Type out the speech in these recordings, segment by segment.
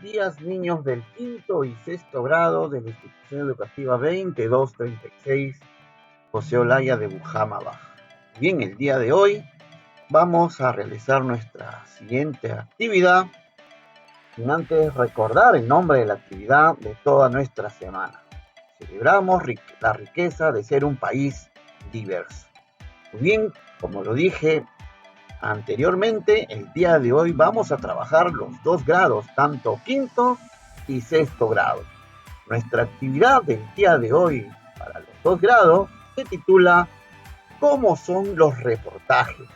días, niños del quinto y sexto grado de la institución educativa 2236 José Olaya de Bujama Baja. Bien, el día de hoy vamos a realizar nuestra siguiente actividad, sin antes recordar el nombre de la actividad de toda nuestra semana. Celebramos la riqueza de ser un país diverso. Muy bien, como lo dije anteriormente, el día de hoy vamos a trabajar los dos grados, tanto quinto y sexto grado. Nuestra actividad del día de hoy para los dos grados se titula ¿Cómo son los reportajes?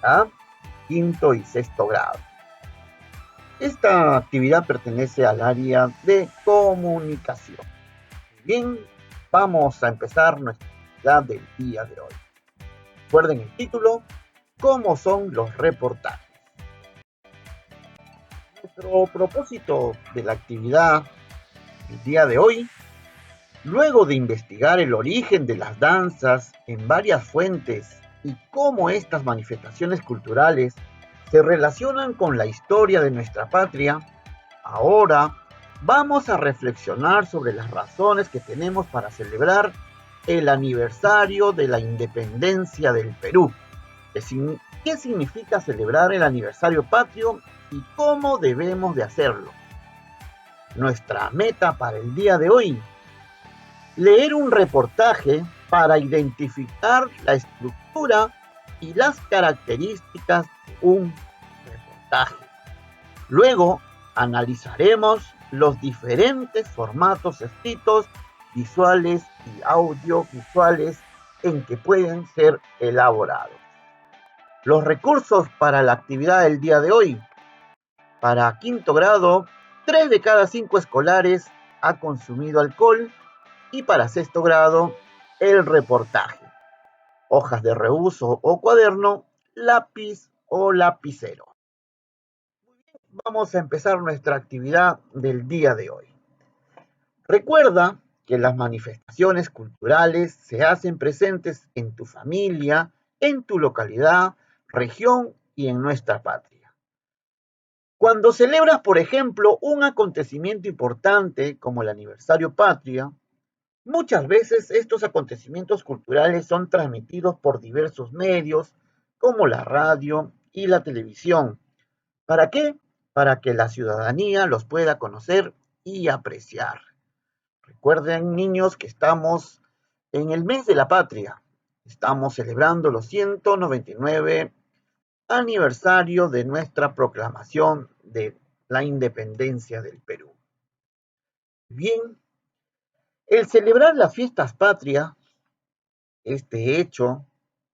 ¿Ah? Quinto y sexto grado. Esta actividad pertenece al área de comunicación. Bien, vamos a empezar nuestra actividad del día de hoy. Recuerden el título, ¿cómo son los reportajes? Nuestro propósito de la actividad el día de hoy, luego de investigar el origen de las danzas en varias fuentes y cómo estas manifestaciones culturales se relacionan con la historia de nuestra patria, ahora vamos a reflexionar sobre las razones que tenemos para celebrar el aniversario de la independencia del Perú. ¿Qué significa celebrar el aniversario patrio y cómo debemos de hacerlo? Nuestra meta para el día de hoy, leer un reportaje para identificar la estructura y las características de un reportaje. Luego analizaremos los diferentes formatos escritos, visuales y audiovisuales en que pueden ser elaborados. Los recursos para la actividad del día de hoy. Para quinto grado, 3 de cada 5 escolares ha consumido alcohol y para sexto grado, el reportaje. Hojas de reuso o cuaderno, lápiz o lapicero. Vamos a empezar nuestra actividad del día de hoy. Recuerda que las manifestaciones culturales se hacen presentes en tu familia, en tu localidad, región y en nuestra patria. Cuando celebras, por ejemplo, un acontecimiento importante como el aniversario patria, muchas veces estos acontecimientos culturales son transmitidos por diversos medios como la radio y la televisión. ¿Para qué? Para que la ciudadanía los pueda conocer y apreciar. Recuerden, niños, que estamos en el mes de la patria. Estamos celebrando los 199 aniversario de nuestra proclamación de la independencia del Perú. Bien, el celebrar las fiestas patrias, este hecho,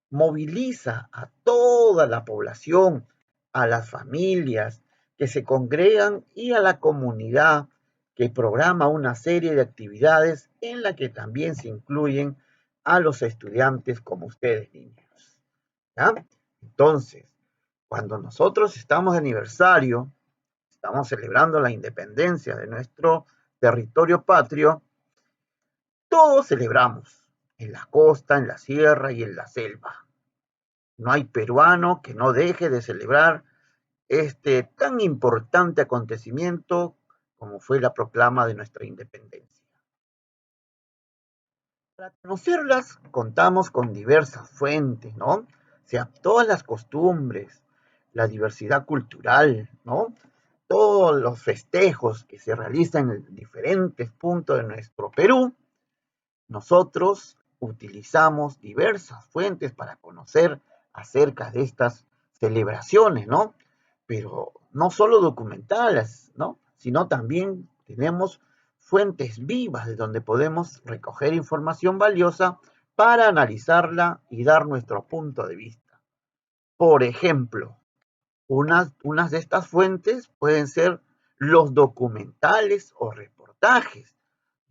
moviliza a toda la población, a las familias que se congregan y a la comunidad que programa una serie de actividades en la que también se incluyen a los estudiantes como ustedes, niños. ¿Ya? Entonces, cuando nosotros estamos de aniversario, estamos celebrando la independencia de nuestro territorio patrio, todos celebramos, en la costa, en la sierra y en la selva. No hay peruano que no deje de celebrar este tan importante acontecimiento como fue la proclama de nuestra independencia. Para conocerlas, contamos con diversas fuentes, ¿no? O sea, todas las costumbres, la diversidad cultural, ¿no? Todos los festejos que se realizan en diferentes puntos de nuestro Perú, nosotros utilizamos diversas fuentes para conocer acerca de estas celebraciones, ¿no? Pero no solo documentales, ¿no? Sino también tenemos fuentes vivas de donde podemos recoger información valiosa para analizarla y dar nuestro punto de vista. Por ejemplo, unas de estas fuentes pueden ser los documentales o reportajes.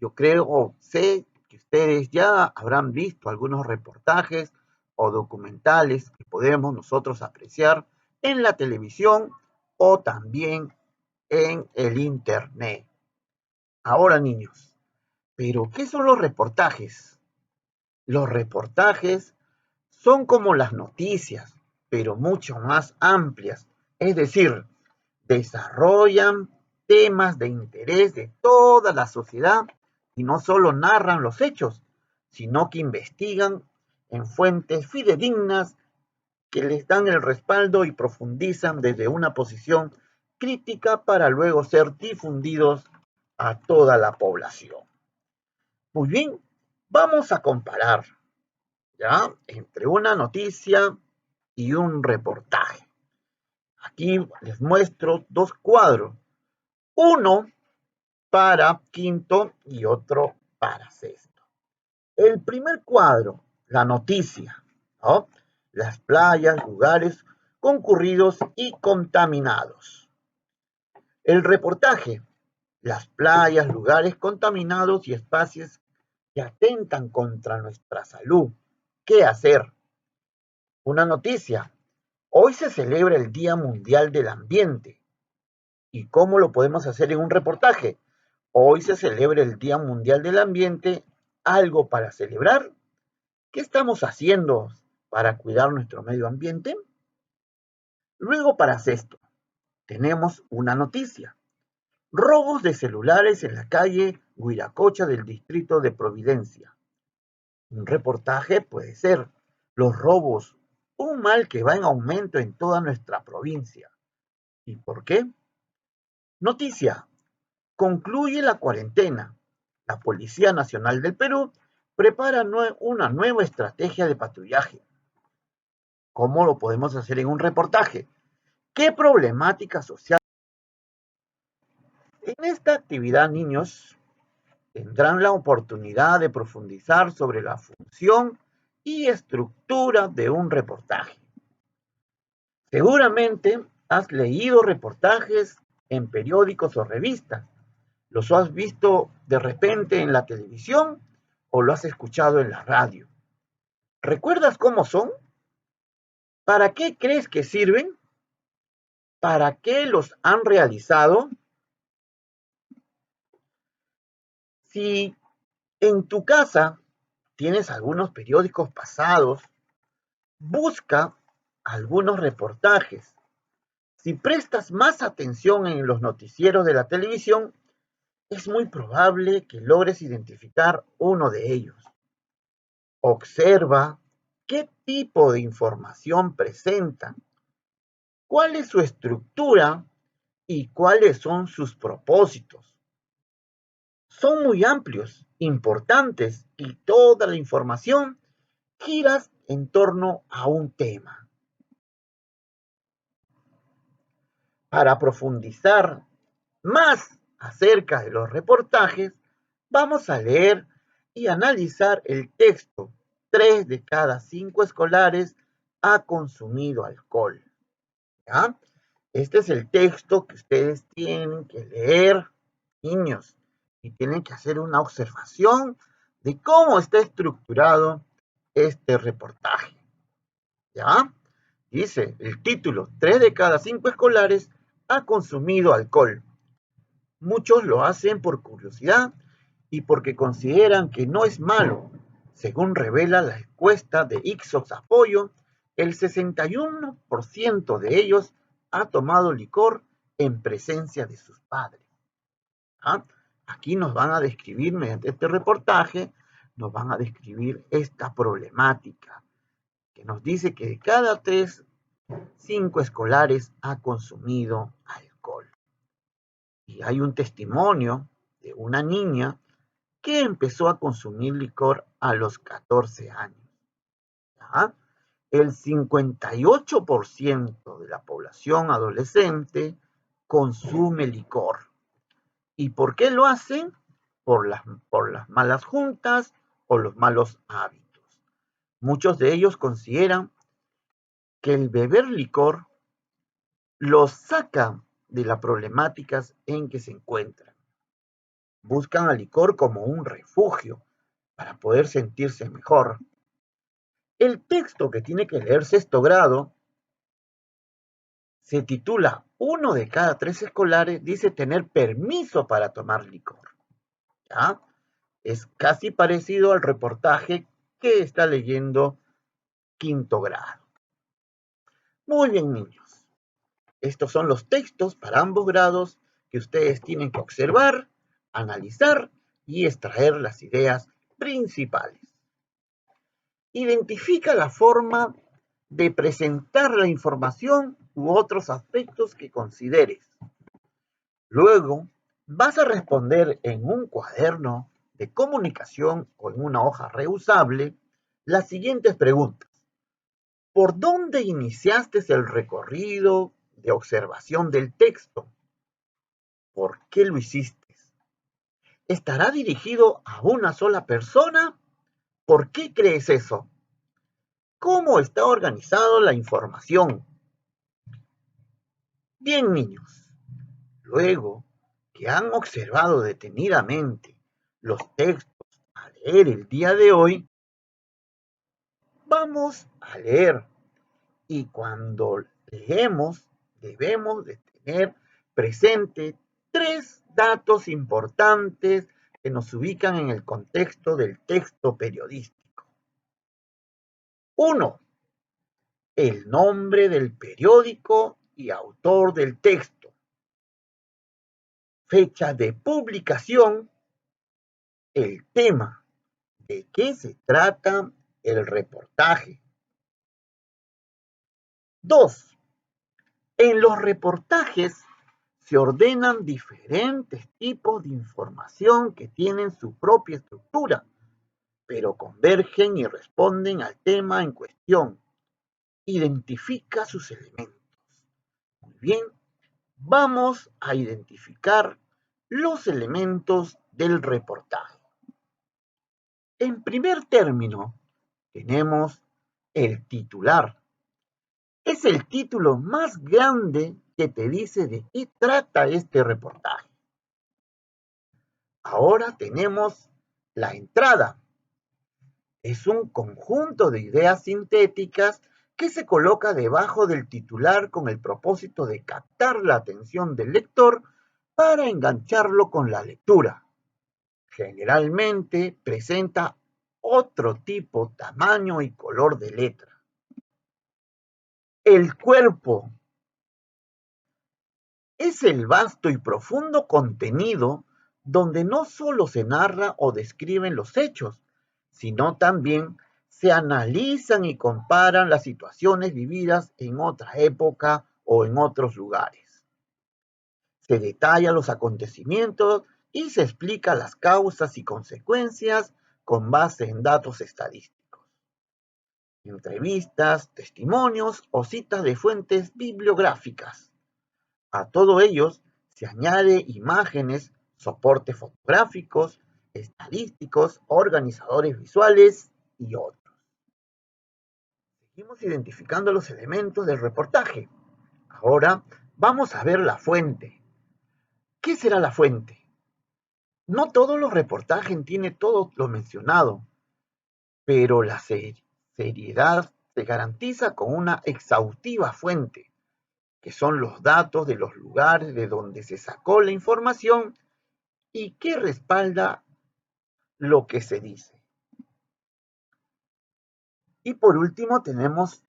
Yo creo o sé que ustedes ya habrán visto algunos reportajes o documentales que podemos nosotros apreciar en la televisión o también en el internet. Ahora, niños, ¿pero qué son los reportajes? Los reportajes son como las noticias, pero mucho más amplias. Es decir, desarrollan temas de interés de toda la sociedad y no solo narran los hechos, sino que investigan en fuentes fidedignas que les dan el respaldo y profundizan desde una posición crítica para luego ser difundidos a toda la población. Muy bien, vamos a comparar, ¿ya?, entre una noticia y un reportaje. Aquí les muestro dos cuadros, uno para quinto y otro para sexto. El primer cuadro, la noticia, ¿no? Las playas, lugares concurridos y contaminados. El reportaje, las playas, lugares contaminados y espacios que atentan contra nuestra salud. ¿Qué hacer? Una noticia. Hoy se celebra el Día Mundial del Ambiente. ¿Y cómo lo podemos hacer en un reportaje? Hoy se celebra el Día Mundial del Ambiente. ¿Algo para celebrar? ¿Qué estamos haciendo para cuidar nuestro medio ambiente? Luego, para sexto, tenemos una noticia. Robos de celulares en la calle Huiracocha del distrito de Providencia. Un reportaje puede ser los robos, un mal que va en aumento en toda nuestra provincia. ¿Y por qué? Noticia. Concluye la cuarentena. La Policía Nacional del Perú prepara una nueva estrategia de patrullaje. ¿Cómo lo podemos hacer en un reportaje? ¿Qué problemática social? En esta actividad, niños tendrán la oportunidad de profundizar sobre la función y estructura de un reportaje. Seguramente has leído reportajes en periódicos o revistas. ¿Los has visto de repente en la televisión o lo has escuchado en la radio? ¿Recuerdas cómo son? ¿Para qué crees que sirven? ¿Para qué los han realizado? Si en tu casa tienes algunos periódicos pasados, busca algunos reportajes. Si prestas más atención en los noticieros de la televisión, es muy probable que logres identificar uno de ellos. Observa qué tipo de información presentan, cuál es su estructura y cuáles son sus propósitos. Son muy amplios, importantes y toda la información gira en torno a un tema. Para profundizar más acerca de los reportajes, vamos a leer y analizar el texto. 3 de cada 5 escolares ha consumido alcohol. ¿Ya? Este es el texto que ustedes tienen que leer, niños, y tienen que hacer una observación de cómo está estructurado este reportaje. ¿Ya? Dice el título, 3 de cada 5 escolares ha consumido alcohol. Muchos lo hacen por curiosidad y porque consideran que no es malo. Según revela la encuesta de Ipsos Apoyo, el 61% de ellos ha tomado licor en presencia de sus padres. ¿Ah? Aquí nos van a describir, mediante este reportaje, nos van a describir esta problemática, que nos dice que de cada 5 escolares ha consumido alcohol. Y hay un testimonio de una niña que empezó a consumir licor a los 14 años. ¿Ya? El 58% de la población adolescente consume licor. ¿Y por qué lo hacen? Por las malas juntas o los malos hábitos. Muchos de ellos consideran que el beber licor los saca de las problemáticas en que se encuentran. Buscan al licor como un refugio para poder sentirse mejor. El texto que tiene que leer sexto grado se titula Uno de cada 3 escolares dice tener permiso para tomar licor. ¿Ya? Es casi parecido al reportaje que está leyendo quinto grado. Muy bien, niños. Estos son los textos para ambos grados que ustedes tienen que observar, analizar y extraer las ideas principales. Identifica la forma de presentar la información u otros aspectos que consideres. Luego, vas a responder en un cuaderno de comunicación o en una hoja reusable las siguientes preguntas. ¿Por dónde iniciaste el recorrido de observación del texto? ¿Por qué lo hiciste? ¿Estará dirigido a una sola persona? ¿Por qué crees eso? ¿Cómo está organizada la información? Bien, niños, luego que han observado detenidamente los textos a leer el día de hoy, vamos a leer. Y cuando leemos, debemos de tener presente tres datos importantes que nos ubican en el contexto del texto periodístico. Uno, el nombre del periódico y autor del texto. Fecha de publicación, el tema, de qué se trata el reportaje. Dos, en los reportajes se ordenan diferentes tipos de información que tienen su propia estructura, pero convergen y responden al tema en cuestión. Identifica sus elementos. Muy bien, vamos a identificar los elementos del reportaje. En primer término, tenemos el titular. Es el título más grande que te dice de qué trata este reportaje. Ahora tenemos la entrada. Es un conjunto de ideas sintéticas que se coloca debajo del titular con el propósito de captar la atención del lector para engancharlo con la lectura. Generalmente presenta otro tipo, tamaño y color de letra. El cuerpo es el vasto y profundo contenido donde no solo se narra o describen los hechos, sino también se analizan y comparan las situaciones vividas en otra época o en otros lugares. Se detallan los acontecimientos y se explican las causas y consecuencias con base en datos estadísticos, entrevistas, testimonios o citas de fuentes bibliográficas. A todo ello se añade imágenes, soportes fotográficos, estadísticos, organizadores visuales y otros. Seguimos identificando los elementos del reportaje. Ahora vamos a ver la fuente. ¿Qué será la fuente? No todos los reportajes tienen todo lo mencionado, pero la seriedad se garantiza con una exhaustiva fuente, que son los datos de los lugares de donde se sacó la información y que respalda lo que se dice. Y por último tenemos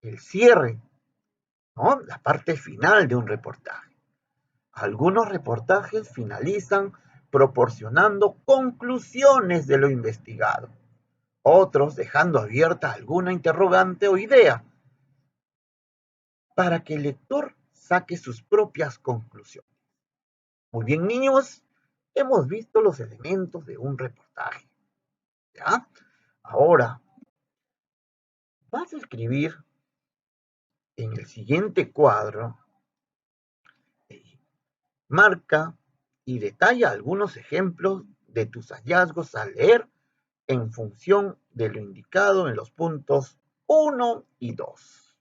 el cierre, ¿no? La parte final de un reportaje. Algunos reportajes finalizan proporcionando conclusiones de lo investigado, otros dejando abierta alguna interrogante o idea para que el lector saque sus propias conclusiones. Muy bien, niños, hemos visto los elementos de un reportaje, ¿ya? Ahora, vas a escribir en el siguiente cuadro, marca y detalla algunos ejemplos de tus hallazgos al leer en función de lo indicado en los puntos 1 y 2.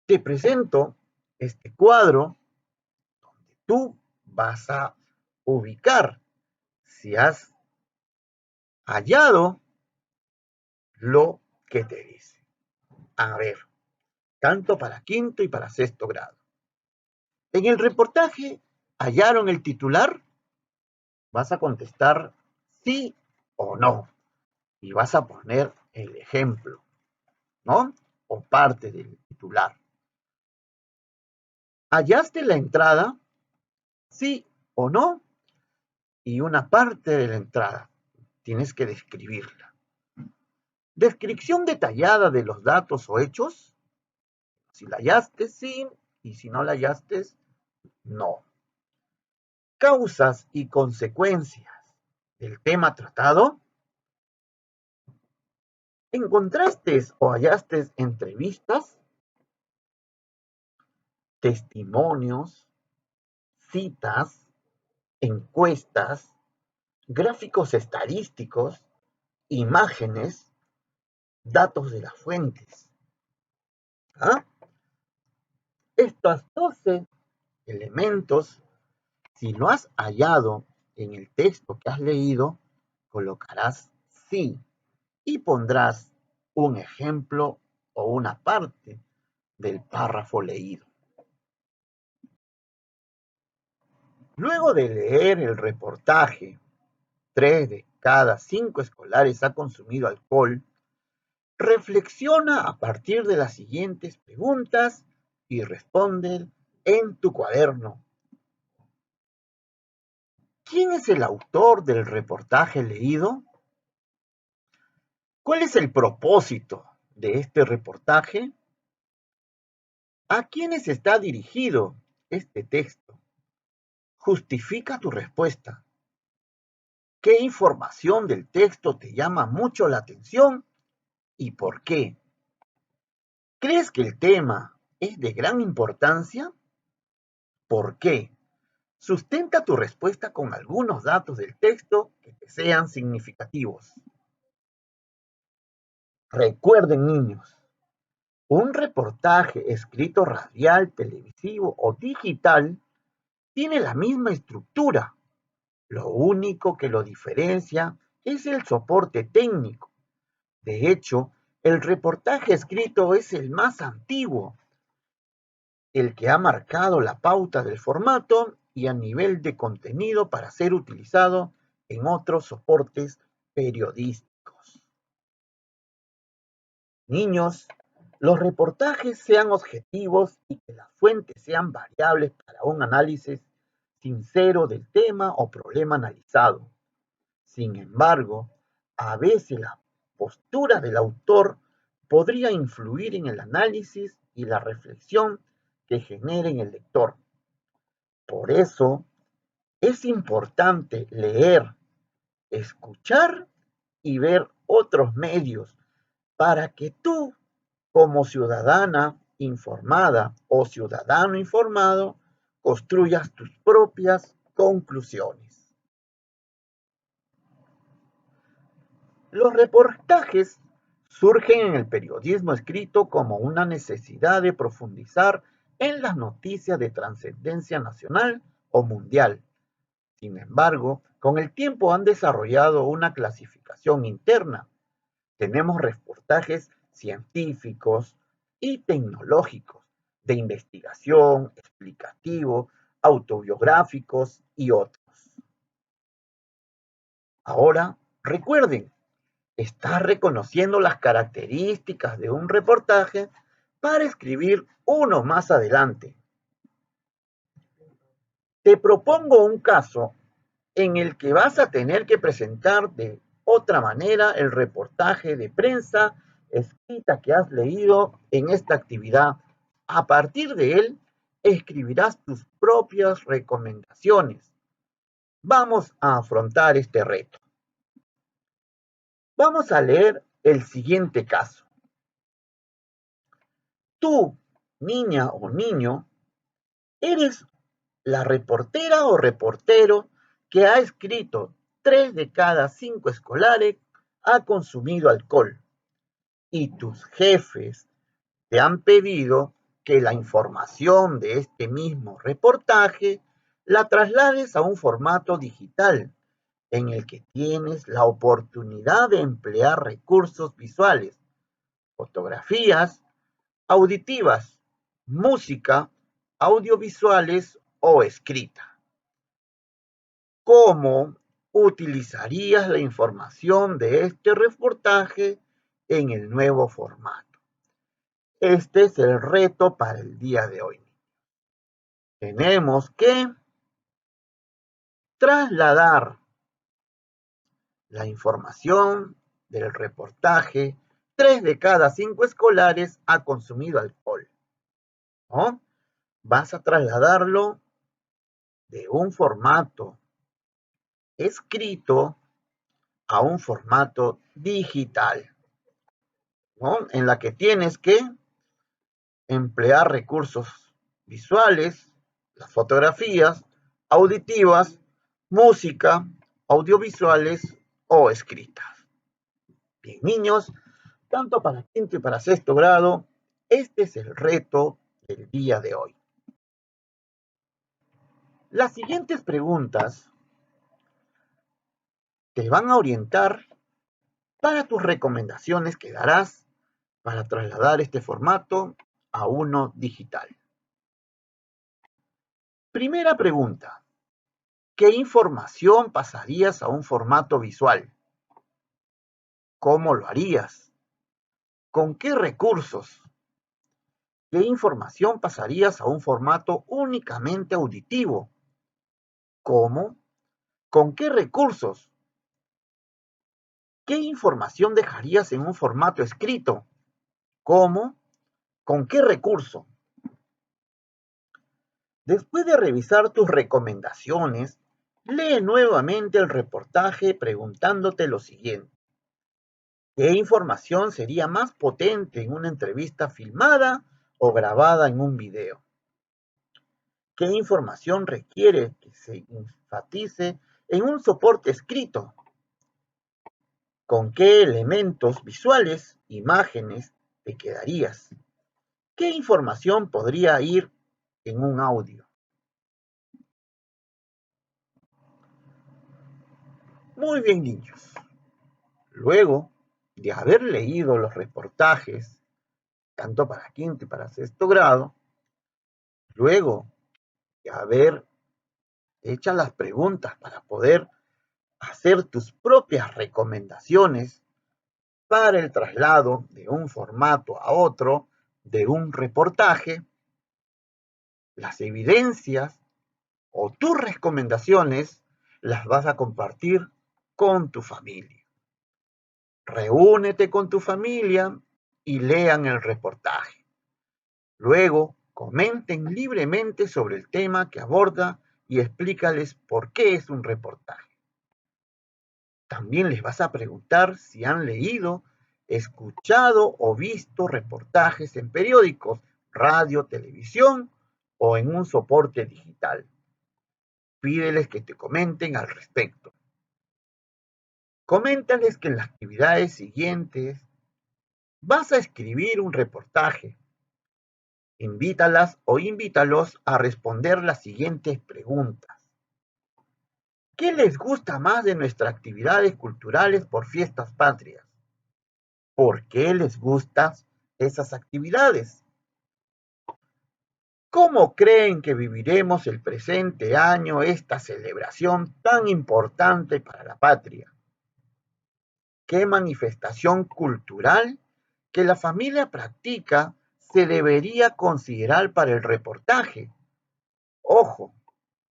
Te presento este cuadro donde tú vas a ubicar si has hallado lo que te dice. A ver, tanto para quinto y para sexto grado. En el reportaje, ¿hallaron el titular? Vas a contestar sí o no. Y vas a poner el ejemplo, ¿no? O parte del titular. ¿Hallaste la entrada? sí o no, y una parte de la entrada. Tienes que describirla. Descripción detallada de los datos o hechos. Si la hallaste, sí, y si no la hallaste, no. Causas y consecuencias del tema tratado. ¿Encontraste o hallaste entrevistas, testimonios, citas, encuestas, gráficos estadísticos, imágenes, datos de las fuentes? ¿Ah? Estos 12 elementos, si lo has hallado en el texto que has leído, colocarás sí y pondrás un ejemplo o una parte del párrafo leído. Luego de leer el reportaje, 3 de cada 5 escolares ha consumido alcohol, reflexiona a partir de las siguientes preguntas y responde en tu cuaderno. ¿Quién es el autor del reportaje leído? ¿Cuál es el propósito de este reportaje? ¿A quiénes está dirigido este texto? Justifica tu respuesta. ¿Qué información del texto te llama mucho la atención y por qué? ¿Crees que el tema es de gran importancia? ¿Por qué? Sustenta tu respuesta con algunos datos del texto que te sean significativos. Recuerden, niños, un reportaje escrito radial, televisivo o digital tiene la misma estructura. Lo único que lo diferencia es el soporte técnico. De hecho, el reportaje escrito es el más antiguo, el que ha marcado la pauta del formato y a nivel de contenido para ser utilizado en otros soportes periodísticos. Niños, los reportajes sean objetivos y que las fuentes sean variables para un análisis sincero del tema o problema analizado. Sin embargo, a veces la postura del autor podría influir en el análisis y la reflexión que genere en el lector. Por eso, es importante leer, escuchar y ver otros medios para que tú, como ciudadana informada o ciudadano informado, construyas tus propias conclusiones. Los reportajes surgen en el periodismo escrito como una necesidad de profundizar en las noticias de trascendencia nacional o mundial. Sin embargo, con el tiempo han desarrollado una clasificación interna. Tenemos reportajes científicos y tecnológicos, de investigación, explicativo, autobiográficos y otros. Ahora, recuerden, estás reconociendo las características de un reportaje para escribir uno más adelante. Te propongo un caso en el que vas a tener que presentar de otra manera el reportaje de prensa escrita que has leído en esta actividad. A partir de él, escribirás tus propias recomendaciones. Vamos a afrontar este reto. Vamos a leer el siguiente caso. Tú, niña o niño, eres la reportera o reportero que ha escrito 3 de cada 5 escolares ha consumido alcohol y tus jefes te han pedido que la información de este mismo reportaje la traslades a un formato digital en el que tienes la oportunidad de emplear recursos visuales, fotografías, auditivas, música, audiovisuales o escrita. ¿Cómo utilizarías la información de este reportaje en el nuevo formato? Este es el reto para el día de hoy. Tenemos que trasladar la información del reportaje. 3 de cada 5 escolares ha consumido alcohol, ¿no? Vas a trasladarlo de un formato escrito a un formato digital, ¿no? En la que tienes que emplear recursos visuales, las fotografías, auditivas, música, audiovisuales o escritas. Bien, niños, tanto para quinto y para sexto grado, este es el reto del día de hoy. Las siguientes preguntas te van a orientar para tus recomendaciones que darás para trasladar este formato a uno digital. Primera pregunta: ¿qué información pasarías a un formato visual? ¿Cómo lo harías? ¿Con qué recursos? ¿Qué información pasarías a un formato únicamente auditivo? ¿Cómo? ¿Con qué recursos? ¿Qué información dejarías en un formato escrito? ¿Cómo? ¿Con qué recurso? Después de revisar tus recomendaciones, lee nuevamente el reportaje preguntándote lo siguiente: ¿qué información sería más potente en una entrevista filmada o grabada en un video? ¿Qué información requiere que se enfatice en un soporte escrito? ¿Con qué elementos visuales, imágenes, te quedarías? ¿Qué información podría ir en un audio? Muy bien, niños. Luego de haber leído los reportajes, tanto para quinto y para sexto grado, luego de haber hecho las preguntas para poder hacer tus propias recomendaciones para el traslado de un formato a otro de un reportaje, las evidencias o tus recomendaciones las vas a compartir con tu familia. Reúnete con tu familia y lean el reportaje. Luego, comenten libremente sobre el tema que aborda y explícales por qué es un reportaje. También les vas a preguntar si han leído, escuchado o visto reportajes en periódicos, radio, televisión o en un soporte digital. Pídeles que te comenten al respecto. Coméntales que en las actividades siguientes vas a escribir un reportaje. Invítalas o invítalos a responder las siguientes preguntas. ¿Qué les gusta más de nuestras actividades culturales por fiestas patrias? ¿Por qué les gustan esas actividades? ¿Cómo creen que viviremos el presente año esta celebración tan importante para la patria? ¿Qué manifestación cultural que la familia practica se debería considerar para el reportaje? Ojo,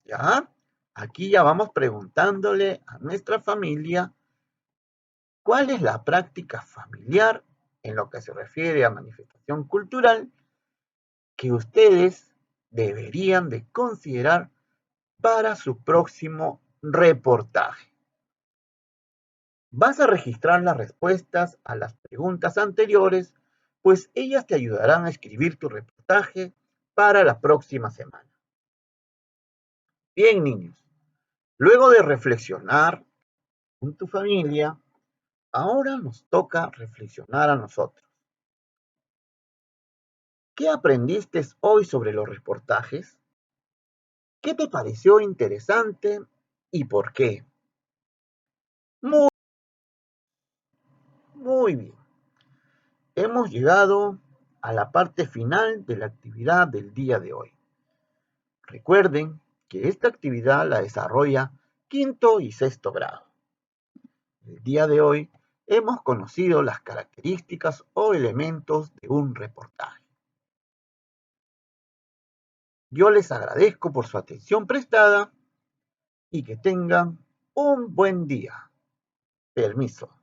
¿ya? Aquí ya vamos preguntándole a nuestra familia cuál es la práctica familiar en lo que se refiere a manifestación cultural que ustedes deberían de considerar para su próximo reportaje. Vas a registrar las respuestas a las preguntas anteriores, pues ellas te ayudarán a escribir tu reportaje para la próxima semana. Bien, niños, luego de reflexionar con tu familia, ahora nos toca reflexionar a nosotros. ¿Qué aprendiste hoy sobre los reportajes? ¿Qué te pareció interesante y por qué? Muy, muy bien. Hemos llegado a la parte final de la actividad del día de hoy. Recuerden que esta actividad la desarrolla quinto y sexto grado. El día de hoy hemos conocido las características o elementos de un reportaje. Yo les agradezco por su atención prestada y que tengan un buen día. Permiso.